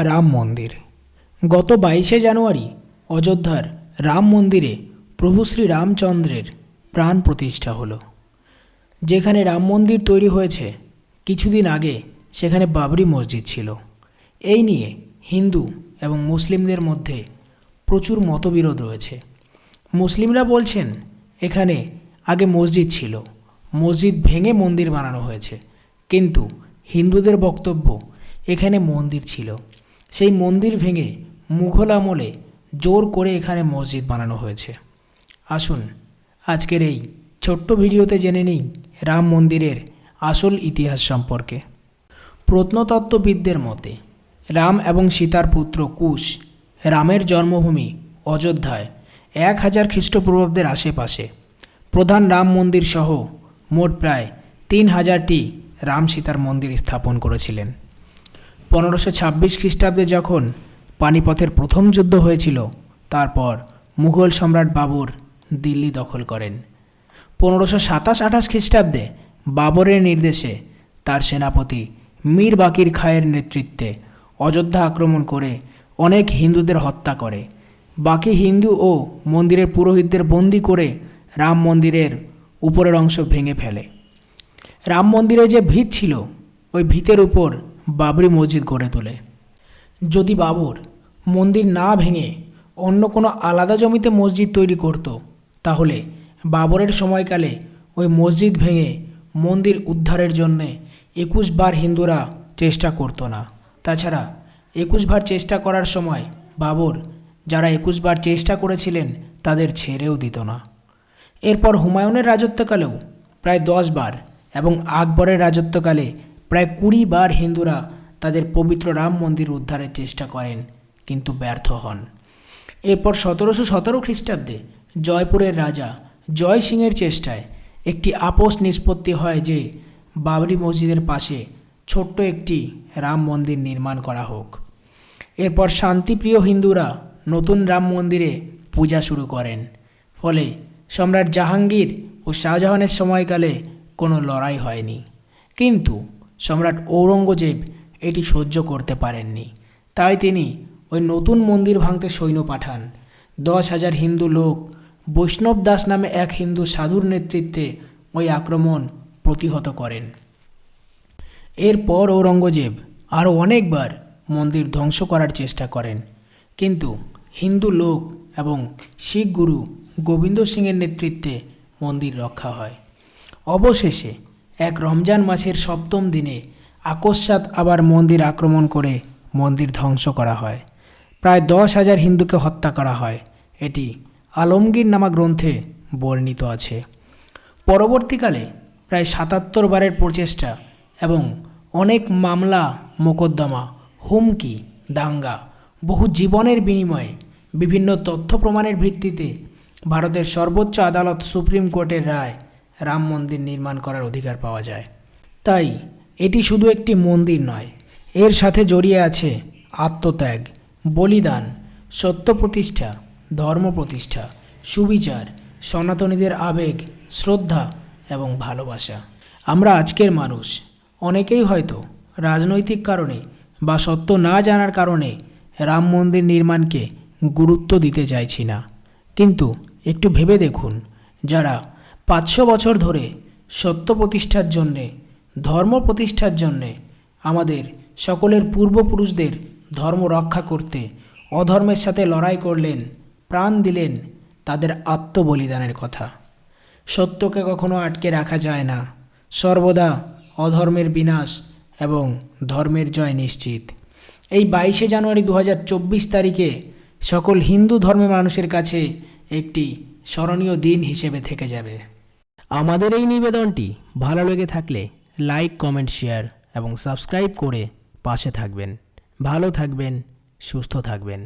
রাম মন্দির। গত 22শে জানুয়ারি অযোধ্যার রাম মন্দিরে প্রভু শ্রী রামচন্দ্রের প্রাণ প্রতিষ্ঠা হলো। যেখানে রাম মন্দির তৈরি হয়েছে কিছুদিন আগে সেখানে বাবরি মসজিদ ছিল। এই নিয়ে হিন্দু এবং মুসলিমদের মধ্যে প্রচুর মতবিরোধ রয়েছে। মুসলিমরা বলছেন এখানে আগে মসজিদ ছিল, মসজিদ ভেঙে মন্দির বানানো হয়েছে, কিন্তু হিন্দুদের বক্তব্য এখানে মন্দির ছিল, সেই মন্দির ভেঙে মুঘল আমলে জোর করে এখানে মসজিদ বানানো হয়েছে। আসুন আজকের এই ছোট্ট ভিডিওতে জেনে নিই রাম মন্দিরের আসল ইতিহাস সম্পর্কে। প্রত্নতত্ত্ববিদদের মতে রাম এবং সীতার পুত্র কুশ রামের জন্মভূমি অযোধ্যায় 1000 খ্রিস্টপূর্বাব্দের আশেপাশে প্রধান রাম মন্দির সহ মোট প্রায় 3000টি রাম সীতার মন্দির স্থাপন করেছিলেন। 1526 খ্রিস্টাব্দে যখন পানিপথের প্রথম যুদ্ধ হয়েছিল, তারপর মুঘল সম্রাট বাবর দিল্লি দখল করেন। 1527-28 খ্রিস্টাব্দে বাবরের নির্দেশে তার সেনাপতি মীর বাকির খাঁয়ের নেতৃত্বে অযোধ্যা আক্রমণ করে অনেক হিন্দুদের হত্যা করে। বাকি হিন্দু ও মন্দিরের পুরোহিতদের বন্দি করে রাম মন্দিরের উপরের অংশ ভেঙে ফেলে। রাম মন্দিরে যে ভিত ছিল, ওই ভিতের উপর বাবরি মসজিদ গড়ে তোলে। যদি বাবর মন্দির না ভেঙে অন্য কোনো আলাদা জমিতে মসজিদ তৈরি করত, তাহলে বাবরের সময়কালে ওই মসজিদ ভেঙে মন্দির উদ্ধারের জন্যে 21 বার হিন্দুরা চেষ্টা করত না। তাছাড়া 21 বার চেষ্টা করার সময় বাবর যারা 21 বার চেষ্টা করেছিলেন তাদের ছেড়েও দিত না। এরপর হুমায়ুনের রাজত্বকালেও প্রায় 10 বার এবং আকবরের রাজত্বকালে প্রায় 20 বার হিন্দুরা তাদের পবিত্র রাম মন্দির উদ্ধারের চেষ্টা করেন, কিন্তু ব্যর্থ হন। এরপর 1717 খ্রিস্টাব্দে জয়পুরের রাজা জয় সিংয়ের চেষ্টায় একটি আপোষ নিষ্পত্তি হয় যে বাবরি মসজিদের পাশে ছোট্ট একটি রাম মন্দির নির্মাণ করা হোক। এরপর শান্তিপ্রিয় হিন্দুরা নতুন রাম মন্দিরে পূজা শুরু করেন। ফলে সম্রাট জাহাঙ্গীর ও শাহজাহানের সময়কালে কোনো লড়াই হয়নি, কিন্তু সম্রাট ঔরঙ্গজেব এটি সহ্য করতে পারেননি। তাই তিনি ওই নতুন মন্দির ভাঙতে সৈন্য পাঠান। 10,000 হিন্দু লোক বৈষ্ণব দাস নামে এক হিন্দু সাধুর নেতৃত্বে ওই আক্রমণ প্রতিহত করেন। এরপর ঔরঙ্গজেব আরও অনেকবার মন্দির ধ্বংস করার চেষ্টা করেন, কিন্তু হিন্দু লোক এবং শিখ গুরু গোবিন্দ সিংয়ের নেতৃত্বে মন্দির রক্ষা হয়। অবশেষে এক রমজান মাসের 7ম দিনে আকস্মাৎ আবার মন্দির আক্রমণ করে মন্দির ধ্বংস করা হয়। প্রায় 10,000 হিন্দুকে হত্যা করা হয়। এটি আলমগীর নামা গ্রন্থে বর্ণিত আছে। পরবর্তীকালে প্রায় 77 বারের প্রচেষ্টা এবং অনেক মামলা মোকদ্দমা, হুমকি, দাঙ্গা, বহু জীবনের বিনিময়ে বিভিন্ন তথ্য প্রমাণের ভিত্তিতে ভারতের সর্বোচ্চ আদালত সুপ্রিম কোর্টের রায় রাম মন্দির নির্মাণ করার অধিকার পাওয়া যায়। তাই এটি শুধু একটি মন্দির নয়, এর সাথে জড়িয়ে আছে আত্মত্যাগ, বলিদান, সত্য প্রতিষ্ঠা, ধর্ম প্রতিষ্ঠা, সুবিচার, সনাতনীদের আবেগ, শ্রদ্ধা এবং ভালোবাসা। আমরা আজকের মানুষ অনেকেই হয়তো রাজনৈতিক কারণে বা সত্য না জানার কারণে রাম মন্দির নির্মাণকে গুরুত্ব দিতে চাইছি না, কিন্তু একটু ভেবে দেখুন, যারা 500 বছর ধরে সত্য প্রতিষ্ঠার জন্যে, ধর্ম প্রতিষ্ঠার জন্যে, আমাদের সকলের পূর্বপুরুষদের ধর্ম রক্ষা করতে অধর্মের সাথে লড়াই করলেন, প্রাণ দিলেন, তাদের আত্মবলিদানের কথা। সত্যকে কখনো আটকে রাখা যায় না। সর্বদা অধর্মের বিনাশ এবং ধর্মের জয় নিশ্চিত। এই 22শে জানুয়ারি 2024 তারিখে সকল হিন্দু ধর্মের মানুষের কাছে একটি স্মরণীয় দিন হিসেবে থেকে যাবে। আমাদের এই নিবেদনটি ভালো লেগে থাকলে লাইক, কমেন্ট, শেয়ার এবং সাবস্ক্রাইব করে পাশে থাকবেন। ভালো থাকবেন, সুস্থ থাকবেন।